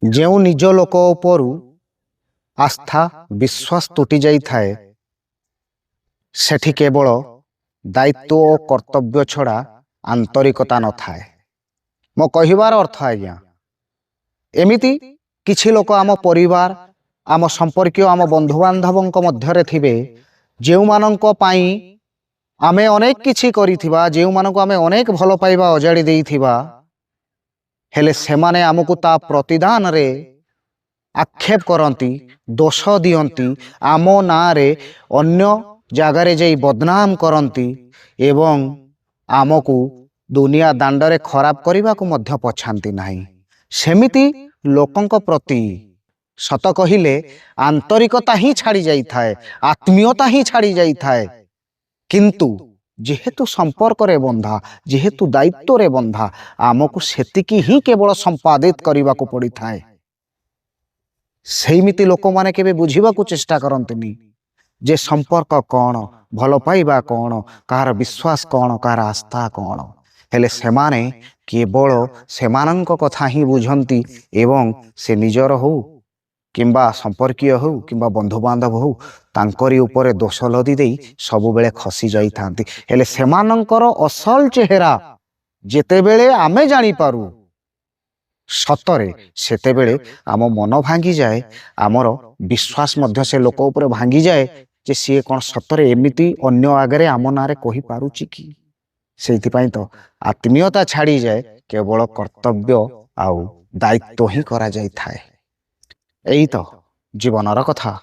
ଯେଉଁ ନିଜ ଲୋକ ଉପରୁ ଆସ୍ଥା ବିଶ୍ୱାସ ତୁଟି ଯାଇଥାଏ ସେଠି କେବଳ ଦାୟିତ୍ୱ ଓ କର୍ତ୍ତବ୍ୟ ଛଡ଼ା ଆନ୍ତରିକତା ନଥାଏ। ମୋ କହିବାର ଅର୍ଥ ଆଜ୍ଞା, ଏମିତି କିଛି ଲୋକ ଆମ ପରିବାର, ଆମ ସମ୍ପର୍କୀୟ, ଆମ ବନ୍ଧୁବାନ୍ଧବଙ୍କ ମଧ୍ୟରେ ଥିବେ ଯେଉଁମାନଙ୍କ ପାଇଁ ଆମେ ଅନେକ କିଛି କରିଥିବା, ଯେଉଁମାନଙ୍କୁ ଆମେ ଅନେକ ଭଲ ପାଇବା ଅଜାଡ଼ି ଦେଇଥିବା, ହେଲେ ସେମାନେ ଆମକୁ ତା ପ୍ରତିଦାନରେ ଆକ୍ଷେପ କରନ୍ତି, ଦୋଷ ଦିଅନ୍ତି, ଆମ ନାଁରେ ଅନ୍ୟ ଜାଗାରେ ଯାଇ ବଦନାମ କରନ୍ତି ଏବଂ ଆମକୁ ଦୁନିଆ ଦାଣ୍ଡରେ ଖରାପ କରିବାକୁ ମଧ୍ୟ ପଛାନ୍ତି ନାହିଁ। ସେମିତି ଲୋକଙ୍କ ପ୍ରତି ସତ କହିଲେ ଆନ୍ତରିକତା ହିଁ ଛାଡ଼ି ଯାଇଥାଏ, ଆତ୍ମୀୟତା ହିଁ ଛାଡ଼ି ଯାଇଥାଏ। କିନ୍ତୁ ଯେହେତୁ ସମ୍ପର୍କରେ ବନ୍ଧା, ଯେହେତୁ ଦାୟିତ୍ୱରେ ବନ୍ଧା, ଆମକୁ ସେତିକି ହିଁ କେବଳ ସମ୍ପାଦିତ କରିବାକୁ ପଡ଼ିଥାଏ। ସେଇମିତି ଲୋକମାନେ କେବେ ବୁଝିବାକୁ ଚେଷ୍ଟା କରନ୍ତିନି ଯେ ସମ୍ପର୍କ କ'ଣ, ଭଲ ପାଇବା କ'ଣ, କାହାର ବିଶ୍ୱାସ କ'ଣ, କାହାର ଆସ୍ଥା କ'ଣ। ହେଲେ ସେମାନେ କେବଳ ସେମାନଙ୍କ କଥା ହିଁ ବୁଝନ୍ତି ଏବଂ ସେ ନିଜର ହଉ କିମ୍ବା ସମ୍ପର୍କୀୟ ହଉ କିମ୍ବା ବନ୍ଧୁବାନ୍ଧବ ହଉ ତାଙ୍କରି ଉପରେ ଦୋଷ ଲଦି ଦେଇ ସବୁବେଳେ ଖସି ଯାଇଥାନ୍ତି। ହେଲେ ସେମାନଙ୍କର ଅସଲ ଚେହେରା ଯେତେବେଳେ ଆମେ ଜାଣିପାରୁ ସତରେ, ସେତେବେଳେ ଆମ ମନ ଭାଙ୍ଗିଯାଏ, ଆମର ବିଶ୍ୱାସ ମଧ୍ୟ ସେ ଲୋକ ଉପରେ ଭାଙ୍ଗିଯାଏ ଯେ ସିଏ କ'ଣ ସତରେ ଏମିତି ଅନ୍ୟ ଆଗରେ ଆମ ନାଁରେ କହିପାରୁଛି କି। ସେଇଥିପାଇଁ ତ ଆତ୍ମୀୟତା ଛାଡ଼ିଯାଏ, କେବଳ କର୍ତ୍ତବ୍ୟ ଆଉ ଦାୟିତ୍ୱ ହିଁ କରାଯାଇଥାଏ। ଏଇ ତ ଜୀବନର କଥା।